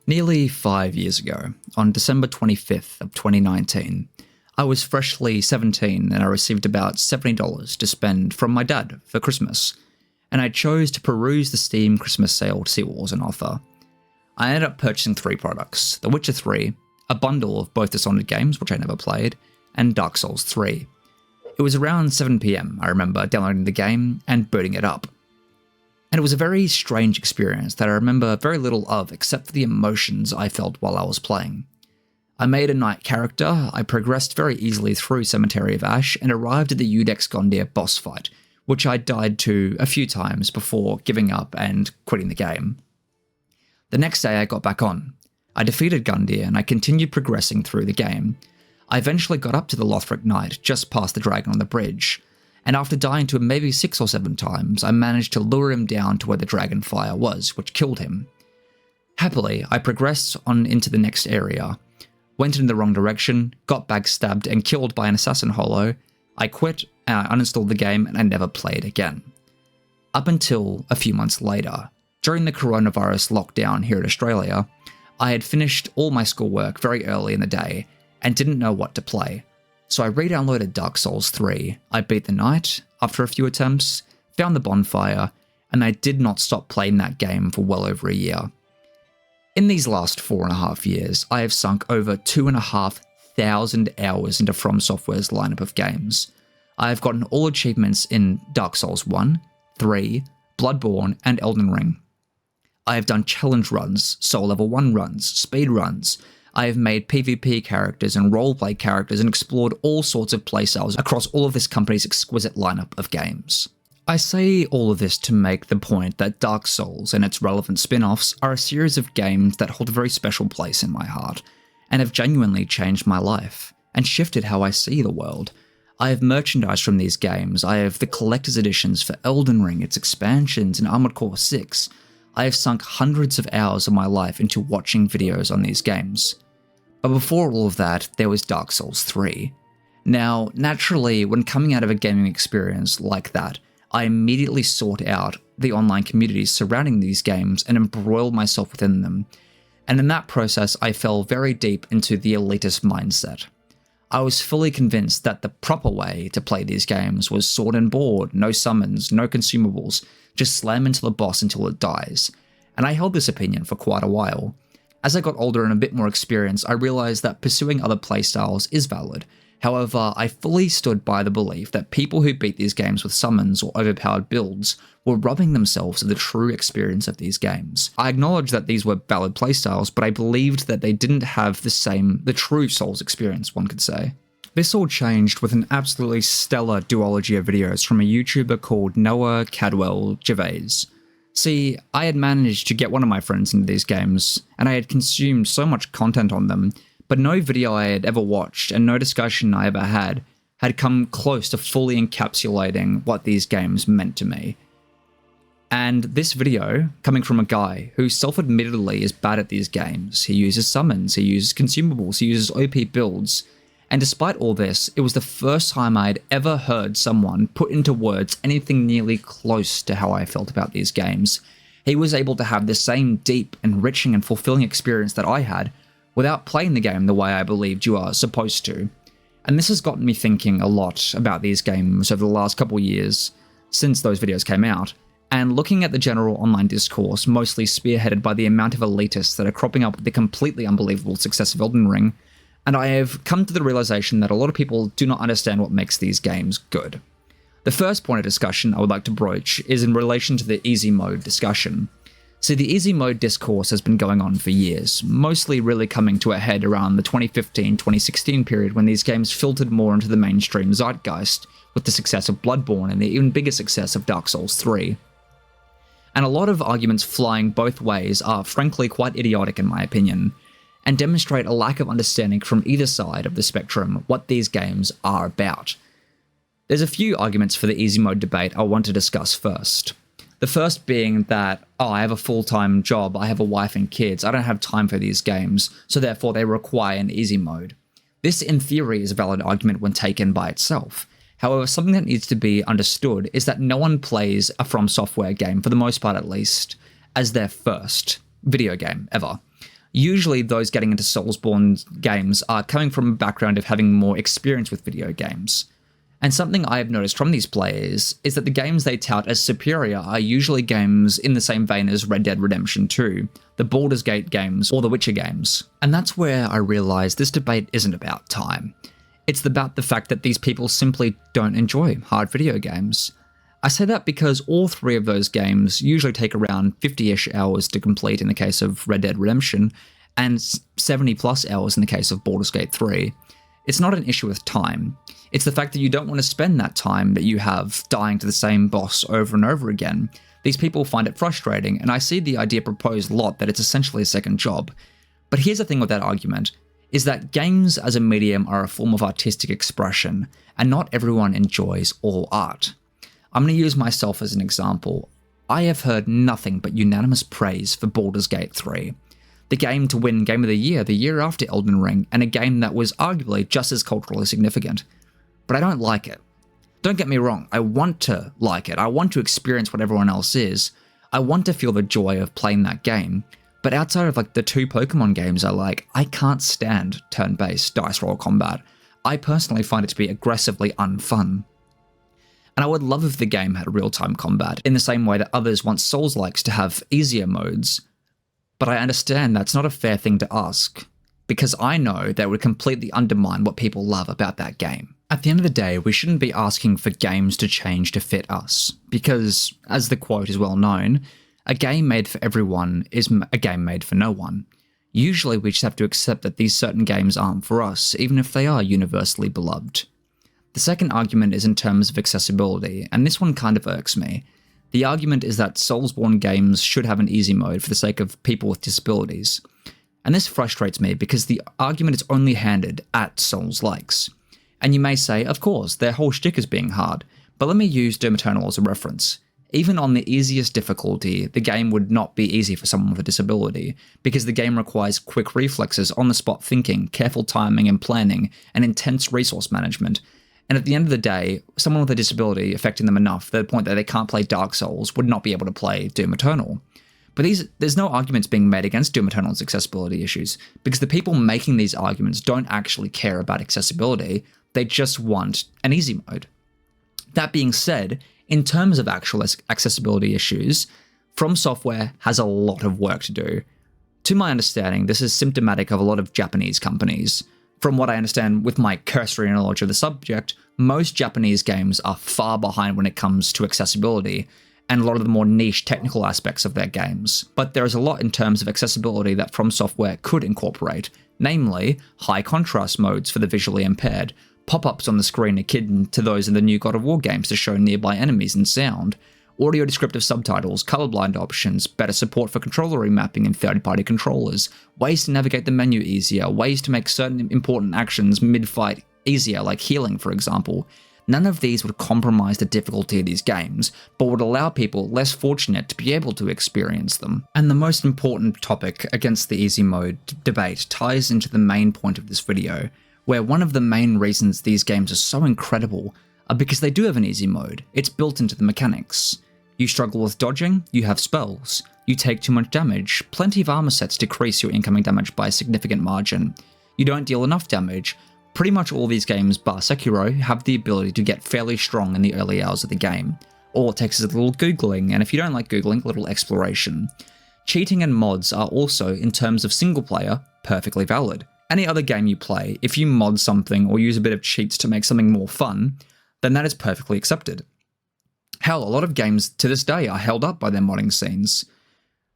Nearly 5 years ago, on December 25th of 2019, I was freshly 17 and I received about $70 to spend from my dad for Christmas, and I chose to peruse the Steam Christmas sale to see what was on offer. I ended up purchasing 3 products: The Witcher 3, a bundle of both Dishonored games, which I never played, and Dark Souls 3. It was around 7 PM, I remember downloading the game and booting it up. And it was a very strange experience that I remember very little of except for the emotions I felt while I was playing. I made a knight character, I progressed very easily through Cemetery of Ash and arrived at the Udex Gondir boss fight, which I died to a few times before giving up and quitting the game. The next day I got back on. I defeated Gundyr and I continued progressing through the game. I eventually got up to the Lothric Knight just past the dragon on the bridge, and after dying to him maybe 6 or 7 times, I managed to lure him down to where the dragon fire was, which killed him. Happily, I progressed on into the next area, went in the wrong direction, got backstabbed and killed by an assassin holo. I quit, I uninstalled the game, and I never played again. Up until a few months later, during the coronavirus lockdown here in Australia, I had finished all my schoolwork very early in the day and didn't know what to play. So I re-downloaded Dark Souls 3, I beat the knight after a few attempts, found the bonfire, and I did not stop playing that game for well over a year. In these last 4.5 years, I have sunk over 2,500 hours into FromSoftware's lineup of games. I have gotten all achievements in Dark Souls 1, 3, Bloodborne, and Elden Ring. I have done challenge runs, soul level 1 runs, speed runs. I have made PvP characters and roleplay characters and explored all sorts of playstyles across all of this company's exquisite lineup of games. I say all of this to make the point that Dark Souls and its relevant spin-offs are a series of games that hold a very special place in my heart, and have genuinely changed my life, and shifted how I see the world. I have merchandise from these games, I have the collector's editions for Elden Ring, its expansions, and Armored Core 6. I have sunk hundreds of hours of my life into watching videos on these games. But before all of that, there was Dark Souls 3. Now, naturally, when coming out of a gaming experience like that, I immediately sought out the online communities surrounding these games and embroiled myself within them. And in that process, I fell very deep into the elitist mindset. I was fully convinced that the proper way to play these games was sword and board, no summons, no consumables, just slam into the boss until it dies. And I held this opinion for quite a while. As I got older and a bit more experienced, I realized that pursuing other playstyles is valid. However, I fully stood by the belief that people who beat these games with summons or overpowered builds were robbing themselves of the true experience of these games. I acknowledged that these were valid playstyles, but I believed that they didn't have the true Souls experience, one could say. This all changed with an absolutely stellar duology of videos from a YouTuber called Noah Cadwell Gervais. See, I had managed to get one of my friends into these games, and I had consumed so much content on them, but no video I had ever watched and no discussion I ever had come close to fully encapsulating what these games meant to me. And this video, coming from a guy who self-admittedly is bad at these games, he uses summons, he uses consumables, he uses OP builds, and despite all this, it was the first time I had ever heard someone put into words anything nearly close to how I felt about these games. He was able to have the same deep, enriching, and fulfilling experience that I had without playing the game the way I believed you are supposed to. And this has gotten me thinking a lot about these games over the last couple years since those videos came out, and looking at the general online discourse, mostly spearheaded by the amount of elitists that are cropping up with the completely unbelievable success of Elden Ring, and I have come to the realization that a lot of people do not understand what makes these games good. The first point of discussion I would like to broach is in relation to the easy mode discussion. See, the easy mode discourse has been going on for years, mostly really coming to a head around the 2015-2016 period when these games filtered more into the mainstream zeitgeist with the success of Bloodborne and the even bigger success of Dark Souls 3. And a lot of arguments flying both ways are frankly quite idiotic in my opinion, and demonstrate a lack of understanding from either side of the spectrum what these games are about. There's a few arguments for the easy mode debate I want to discuss first. The first being that, I have a full-time job, I have a wife and kids, I don't have time for these games, so therefore they require an easy mode. This in theory is a valid argument when taken by itself. However, something that needs to be understood is that no one plays a FromSoftware game, for the most part at least, as their first video game ever. Usually those getting into Soulsborne games are coming from a background of having more experience with video games. And something I have noticed from these players is that the games they tout as superior are usually games in the same vein as Red Dead Redemption 2, the Baldur's Gate games, or the Witcher games. And that's where I realised this debate isn't about time. It's about the fact that these people simply don't enjoy hard video games. I say that because all three of those games usually take around 50-ish hours to complete in the case of Red Dead Redemption, and 70+ hours in the case of Baldur's Gate 3. It's not an issue with time. It's the fact that you don't want to spend that time that you have dying to the same boss over and over again. These people find it frustrating, and I see the idea proposed a lot that it's essentially a second job. But here's the thing with that argument, is that games as a medium are a form of artistic expression, and not everyone enjoys all art. I'm going to use myself as an example. I have heard nothing but unanimous praise for Baldur's Gate 3. The game to win Game of the year after Elden Ring, and a game that was arguably just as culturally significant. But I don't like it. Don't get me wrong, I want to like it. I want to experience what everyone else is. I want to feel the joy of playing that game. But outside of the 2 Pokemon games I like, I can't stand turn-based dice roll combat. I personally find it to be aggressively unfun. And I would love if the game had real-time combat, in the same way that others want Souls-likes to have easier modes. But I understand that's not a fair thing to ask, because I know that would completely undermine what people love about that game. At the end of the day, we shouldn't be asking for games to change to fit us, because, as the quote is well known, a game made for everyone is a game made for no one. Usually we just have to accept that these certain games aren't for us, even if they are universally beloved. The second argument is in terms of accessibility, and this one kind of irks me. The argument is that Soulsborne games should have an easy mode for the sake of people with disabilities. And this frustrates me because the argument is only handed at Souls-likes. And you may say, of course, their whole shtick is being hard, but let me use Doom Eternal as a reference. Even on the easiest difficulty, the game would not be easy for someone with a disability, because the game requires quick reflexes, on-the-spot thinking, careful timing and planning, and intense resource management. And at the end of the day, someone with a disability affecting them enough to the point that they can't play Dark Souls would not be able to play Doom Eternal. But there's no arguments being made against Doom Eternal's accessibility issues, because the people making these arguments don't actually care about accessibility, they just want an easy mode. That being said, in terms of actual accessibility issues, FromSoftware has a lot of work to do. To my understanding, this is symptomatic of a lot of Japanese companies. From what I understand with my cursory knowledge of the subject, most Japanese games are far behind when it comes to accessibility, and a lot of the more niche technical aspects of their games. But there is a lot in terms of accessibility that FromSoftware could incorporate, namely high contrast modes for the visually impaired, pop-ups on the screen akin to those in the new God of War games to show nearby enemies and sound, audio descriptive subtitles, colorblind options, better support for controller remapping in third-party controllers, ways to navigate the menu easier, ways to make certain important actions mid-fight easier, like healing for example. None of these would compromise the difficulty of these games, but would allow people less fortunate to be able to experience them. And the most important topic against the easy mode debate ties into the main point of this video, where one of the main reasons these games are so incredible are because they do have an easy mode. It's built into the mechanics. You struggle with dodging, you have spells. You take too much damage, plenty of armor sets decrease your incoming damage by a significant margin. You don't deal enough damage. Pretty much all these games, bar Sekiro, have the ability to get fairly strong in the early hours of the game. All it takes is a little googling, and if you don't like googling, a little exploration. Cheating and mods are also, in terms of single player, perfectly valid. Any other game you play, if you mod something or use a bit of cheats to make something more fun, then that is perfectly accepted. Hell, a lot of games to this day are held up by their modding scenes.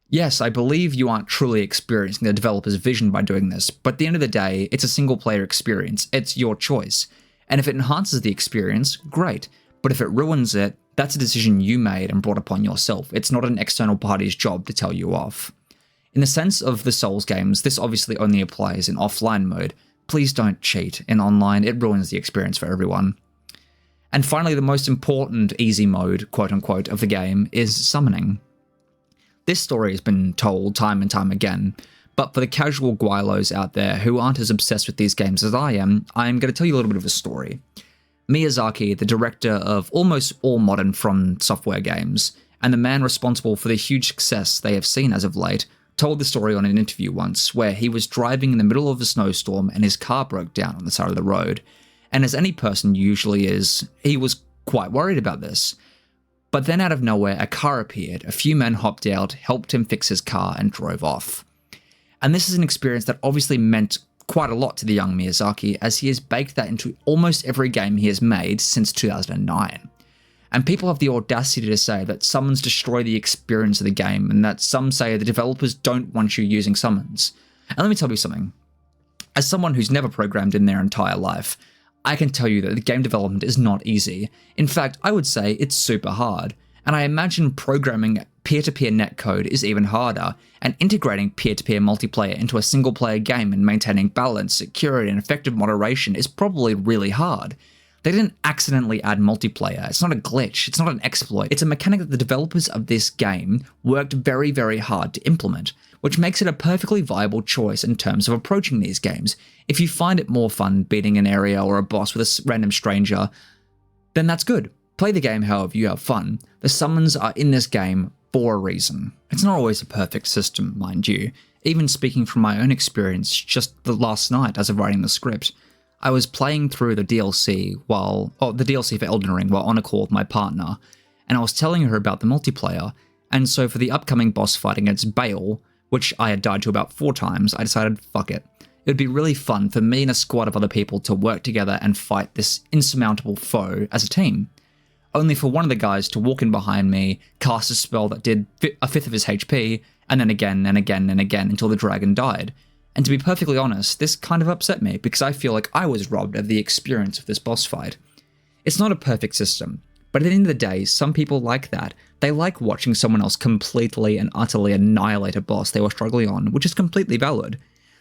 Yes, I believe you aren't truly experiencing the developer's vision by doing this, but at the end of the day, it's a single-player experience. It's your choice. And if it enhances the experience, great. But if it ruins it, that's a decision you made and brought upon yourself. It's not an external party's job to tell you off. In the sense of the Souls games, this obviously only applies in offline mode. Please don't cheat. In online, it ruins the experience for everyone. And finally, the most important easy mode, quote-unquote, of the game is summoning. This story has been told time and time again, but for the casual guilos out there who aren't as obsessed with these games as I am going to tell you a little bit of a story. Miyazaki, the director of almost all modern FromSoftware games, and the man responsible for the huge success they have seen as of late, told the story on an interview once where he was driving in the middle of a snowstorm and his car broke down on the side of the road. And as any person usually is, he was quite worried about this. But then out of nowhere, a car appeared, a few men hopped out, helped him fix his car, and drove off. And this is an experience that obviously meant quite a lot to the young Miyazaki, as he has baked that into almost every game he has made since 2009. And people have the audacity to say that summons destroy the experience of the game, and that some say the developers don't want you using summons. And let me tell you something. As someone who's never programmed in their entire life, I can tell you that the game development is not easy. In fact, I would say it's super hard. And I imagine programming peer-to-peer netcode is even harder, and integrating peer-to-peer multiplayer into a single-player game and maintaining balance, security, and effective moderation is probably really hard. They didn't accidentally add multiplayer. It's not a glitch. It's not an exploit. It's a mechanic that the developers of this game worked very, very hard to implement, which makes it a perfectly viable choice in terms of approaching these games. If you find it more fun beating an area or a boss with a random stranger, then that's good. Play the game however you have fun. The summons are in this game for a reason. It's not always a perfect system, mind you. Even speaking from my own experience just the last night as of writing the script, I was playing through the DLC for Elden Ring while on a call with my partner, and I was telling her about the multiplayer, and so for the upcoming boss fight against Bale, which I had died to about 4 times, I decided, fuck it. It would be really fun for me and a squad of other people to work together and fight this insurmountable foe as a team. Only for one of the guys to walk in behind me, cast a spell that did a fifth of his HP, and then again and again and again until the dragon died. And to be perfectly honest, this kind of upset me because I feel like I was robbed of the experience of this boss fight. It's not a perfect system, but at the end of the day, some people like that. They like watching someone else completely and utterly annihilate a boss they were struggling on, which is completely valid.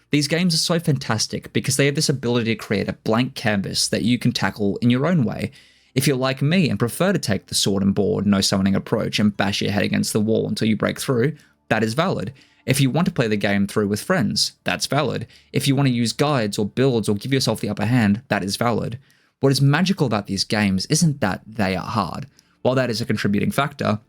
These games are so fantastic because they have this ability to create a blank canvas that you can tackle in your own way. If you're like me and prefer to take the sword and board, no summoning approach and bash your head against the wall until you break through, that is valid. If you want to play the game through with friends, that's valid. If you want to use guides or builds or give yourself the upper hand, that is valid. What is magical about these games isn't that they are hard. While that is a contributing factor,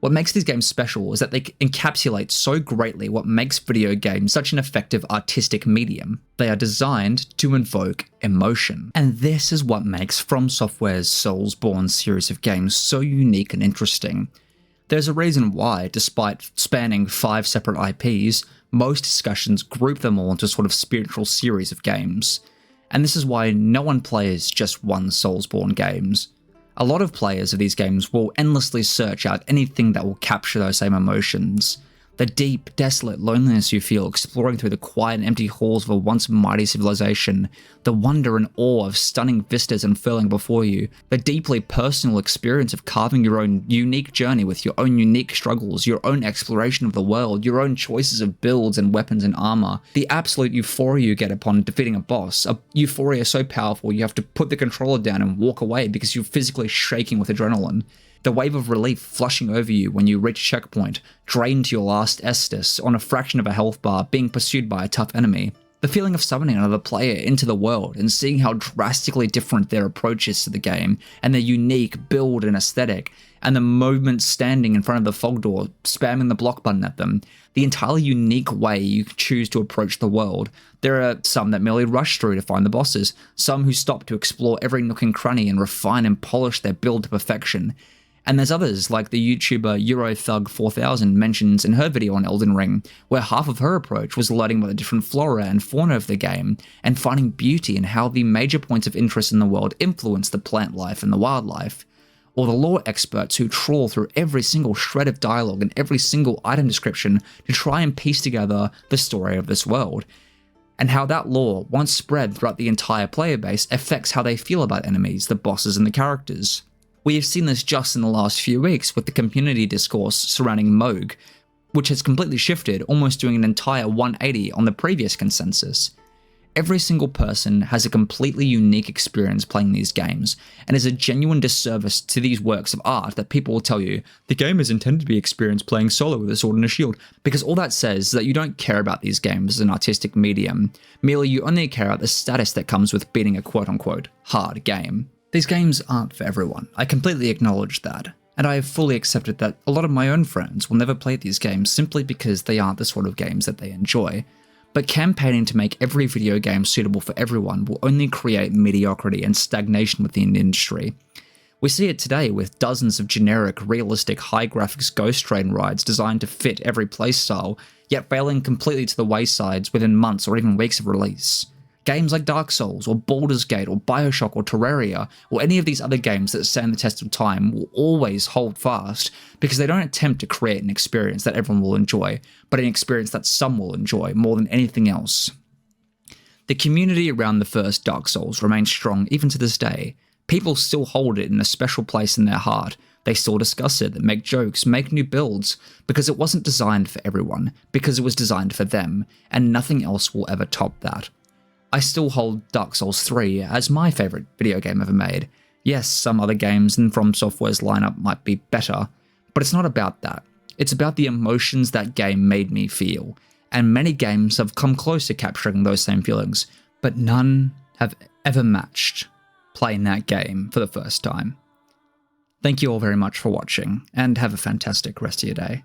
what makes these games special is that they encapsulate so greatly what makes video games such an effective artistic medium. They are designed to invoke emotion. And this is what makes FromSoftware's Soulsborne series of games so unique and interesting. There's a reason why, despite spanning 5 separate IPs, most discussions group them all into a sort of spiritual series of games. And this is why no one plays just one Soulsborne games. A lot of players of these games will endlessly search out anything that will capture those same emotions. The deep, desolate loneliness you feel exploring through the quiet and empty halls of a once mighty civilization, the wonder and awe of stunning vistas unfurling before you, the deeply personal experience of carving your own unique journey with your own unique struggles, your own exploration of the world, your own choices of builds and weapons and armor, the absolute euphoria you get upon defeating a boss, a euphoria so powerful you have to put the controller down and walk away because you're physically shaking with adrenaline. The wave of relief flushing over you when you reach a checkpoint, drained to your last Estus on a fraction of a health bar, being pursued by a tough enemy. The feeling of summoning another player into the world and seeing how drastically different their approach is to the game, and their unique build and aesthetic, and the moments standing in front of the fog door, spamming the block button at them. The entirely unique way you choose to approach the world. There are some that merely rush through to find the bosses, some who stop to explore every nook and cranny and refine and polish their build to perfection. And there's others, like the YouTuber EuroThug4000 mentions in her video on Elden Ring, where half of her approach was learning about the different flora and fauna of the game, and finding beauty in how the major points of interest in the world influence the plant life and the wildlife. Or the lore experts who trawl through every single shred of dialogue and every single item description to try and piece together the story of this world. And how that lore, once spread throughout the entire player base, affects how they feel about enemies, the bosses, and the characters. We have seen this just in the last few weeks with the community discourse surrounding Moog, which has completely shifted, almost doing an entire 180 on the previous consensus. Every single person has a completely unique experience playing these games, and is a genuine disservice to these works of art that people will tell you, the game is intended to be experienced playing solo with a sword and a shield, because all that says is that you don't care about these games as an artistic medium, merely you only care about the status that comes with beating a quote-unquote hard game. These games aren't for everyone. I completely acknowledge that. And I have fully accepted that a lot of my own friends will never play these games simply because they aren't the sort of games that they enjoy. But campaigning to make every video game suitable for everyone will only create mediocrity and stagnation within the industry. We see it today with dozens of generic, realistic, high-graphics ghost train rides designed to fit every playstyle, yet failing completely to the wayside within months or even weeks of release. Games like Dark Souls, or Baldur's Gate, or Bioshock, or Terraria, or any of these other games that stand the test of time will always hold fast because they don't attempt to create an experience that everyone will enjoy, but an experience that some will enjoy more than anything else. The community around the first Dark Souls remains strong even to this day. People still hold it in a special place in their heart. They still discuss it, make jokes, make new builds, because it wasn't designed for everyone, because it was designed for them, and nothing else will ever top that. I still hold Dark Souls 3 as my favourite video game ever made. Yes, some other games in FromSoftware's lineup might be better, but it's not about that. It's about the emotions that game made me feel, and many games have come close to capturing those same feelings, but none have ever matched playing that game for the first time. Thank you all very much for watching, and have a fantastic rest of your day.